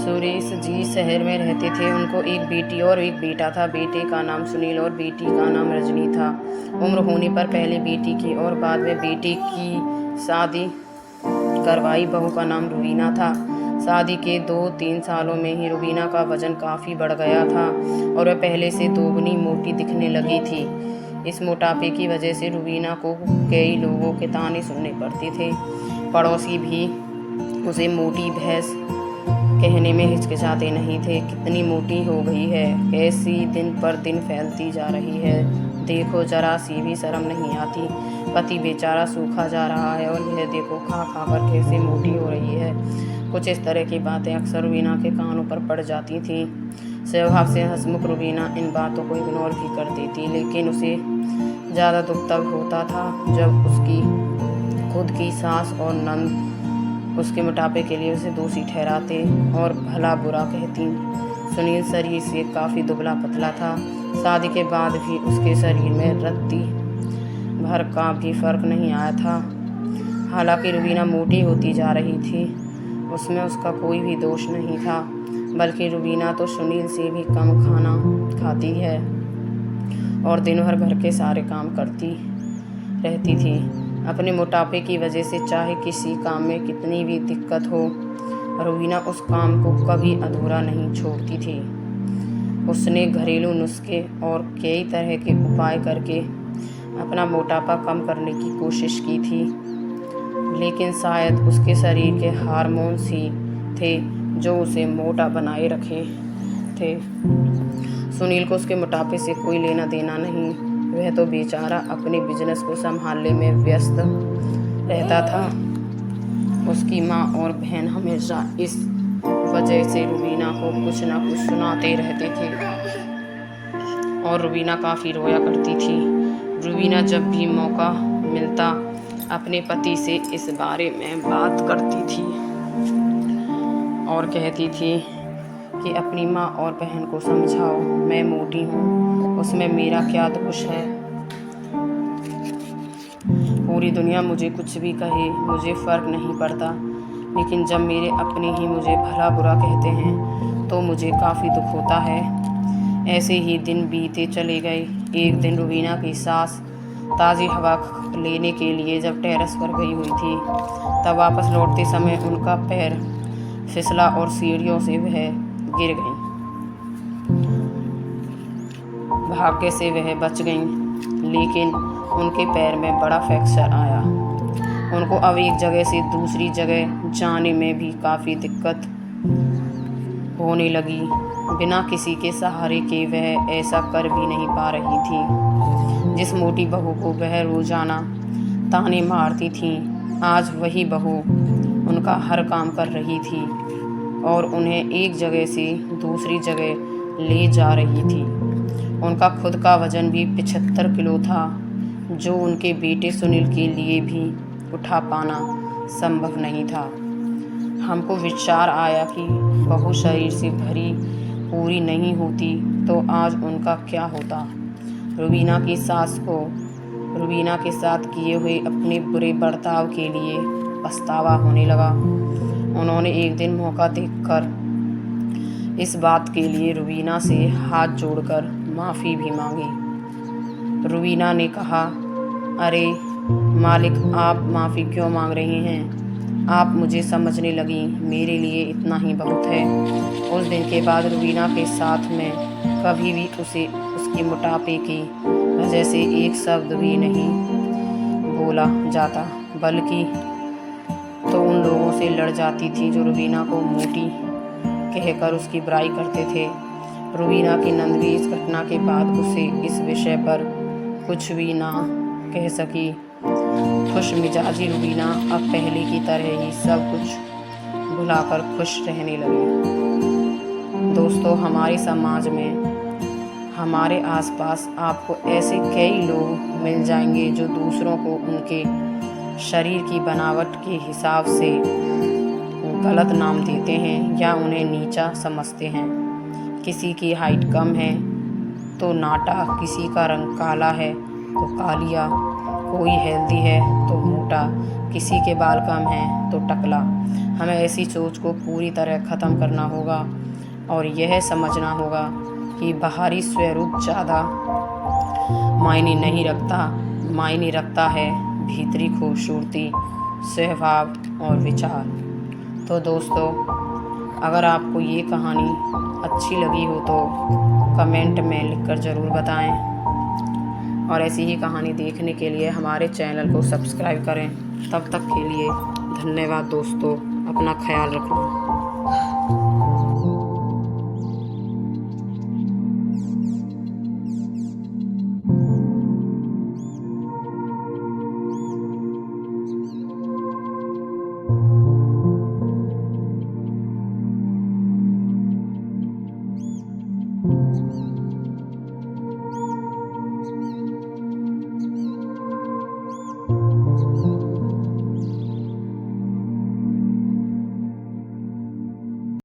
सुरेश जी शहर में रहते थे। उनको एक बेटी और एक बेटा था। बेटे का नाम सुनील और बेटी का नाम रजनी था। उम्र होने पर पहले बेटी की और बाद में बेटे की शादी करवाई। बहू का नाम रुबीना था। शादी के 2-3 सालों में ही रुबीना का वजन काफ़ी बढ़ गया था और वह पहले से दोगुनी मोटी दिखने लगी थी। इस मोटापे की वजह से रुबीना को कई लोगों के ताने सुनने पड़ते थे। पड़ोसी भी उसे मोटी भैंस कहने में हिचकिचाते नहीं थे। कितनी मोटी हो गई है, कैसी दिन पर दिन फैलती जा रही है, देखो जरा सी भी शर्म नहीं आती। पति बेचारा सूखा जा रहा है और यह देखो खा खा कर कैसे मोटी हो रही है। कुछ इस तरह की बातें अक्सर रुबीना के कानों पर पड़ जाती थीं। स्वभाव से हंसमुख रुबीना इन बातों को इग्नोर भी कर देती, लेकिन उसे ज़्यादा दुख तब होता था जब उसकी खुद की सास और नंद उसके मोटापे के लिए उसे दोषी ठहराते और भला बुरा कहती। सुनील शरीर से काफ़ी दुबला पतला था। शादी के बाद भी उसके शरीर में रत्ती भर का भी फर्क नहीं आया था। हालांकि रुबीना मोटी होती जा रही थी, उसमें उसका कोई भी दोष नहीं था, बल्कि रुबीना तो सुनील से भी कम खाना खाती है और दिन भर घर के सारे काम करती रहती थी। अपने मोटापे की वजह से चाहे किसी काम में कितनी भी दिक्कत हो, रुबीना उस काम को कभी अधूरा नहीं छोड़ती थी। उसने घरेलू नुस्खे और कई तरह के उपाय करके अपना मोटापा कम करने की कोशिश की थी, लेकिन शायद उसके शरीर के हार्मोन्स ही थे जो उसे मोटा बनाए रखे थे। सुनील को उसके मोटापे से कोई लेना देना नहीं। वह तो बेचारा अपने बिजनेस को संभालने में व्यस्त रहता था। उसकी माँ और बहन हमेशा इस वजह से रुबीना को कुछ ना कुछ सुनाते रहते थे और रुबीना काफ़ी रोया करती थी। रुबीना जब भी मौका मिलता अपने पति से इस बारे में बात करती थी और कहती थी कि अपनी माँ और बहन को समझाओ, मैं मोटी हूँ, उसमें मेरा क्या दोष है। पूरी दुनिया मुझे कुछ भी कहे, मुझे फ़र्क नहीं पड़ता, लेकिन जब मेरे अपने ही मुझे भला बुरा कहते हैं तो मुझे काफ़ी दुख होता है। ऐसे ही दिन बीते चले गए। एक दिन रुबीना की सास ताज़ी हवा लेने के लिए जब टेरेस पर गई हुई थी, तब वापस लौटते समय उनका पैर फिसला और सीढ़ियों से वह गिर गईं। भाग्य से वह बच गईं, लेकिन उनके पैर में बड़ा फ्रैक्चर आया। उनको अब एक जगह से दूसरी जगह जाने में भी काफ़ी दिक्कत होने लगी। बिना किसी के सहारे के वह ऐसा कर भी नहीं पा रही थी। जिस मोटी बहू को वह रोज़ाना ताने मारती थी, आज वही बहू उनका हर काम कर रही थी और उन्हें एक जगह से दूसरी जगह ले जा रही थी। उनका खुद का वज़न भी 75 किलो था, जो उनके बेटे सुनील के लिए भी उठा पाना संभव नहीं था। हमको विचार आया कि बहू शरीर से भरी पूरी नहीं होती तो आज उनका क्या होता। रुबीना की सास को रुबीना के साथ किए हुए अपने बुरे बर्ताव के लिए पछतावा होने लगा। उन्होंने एक दिन मौका देखकर इस बात के लिए रुबीना से हाथ जोड़कर माफ़ी भी मांगी। रुबीना ने कहा, अरे मालिक, आप माफ़ी क्यों मांग रही हैं? आप मुझे समझने लगी, मेरे लिए इतना ही बहुत है। उस दिन के बाद रुबीना के साथ में कभी भी उसे उसके मोटापे की वजह से एक शब्द भी नहीं बोला जाता, बल्कि तो उन लोगों से लड़ जाती थी जो रुबीना को मोटी कहकर उसकी बुराई करते थे। रुबीना की नंद भी इस घटना के बाद उसे इस विषय पर कुछ भी ना कह सकी। खुश मिजाजी रुबीना अब पहले की तरह ही सब कुछ भुलाकर खुश रहने लगी। दोस्तों, हमारे समाज में, हमारे आसपास आपको ऐसे कई लोग मिल जाएंगे जो दूसरों को उनके शरीर की बनावट के हिसाब से गलत नाम देते हैं या उन्हें नीचा समझते हैं। किसी की हाइट कम है तो नाटा, किसी का रंग काला है तो कालिया, कोई हेल्दी है तो मोटा। छोटा, किसी के बाल कम हैं तो टकला। हमें ऐसी सोच को पूरी तरह ख़त्म करना होगा और यह समझना होगा कि बाहरी स्वरूप ज़्यादा मायने नहीं रखता, मायने रखता है भीतरी खूबसूरती, स्वभाव और विचार। तो दोस्तों, अगर आपको ये कहानी अच्छी लगी हो तो कमेंट में लिखकर ज़रूर बताएं और ऐसी ही कहानी देखने के लिए हमारे चैनल को सब्सक्राइब करें। तब तक के लिए धन्यवाद दोस्तों, अपना ख्याल रखना।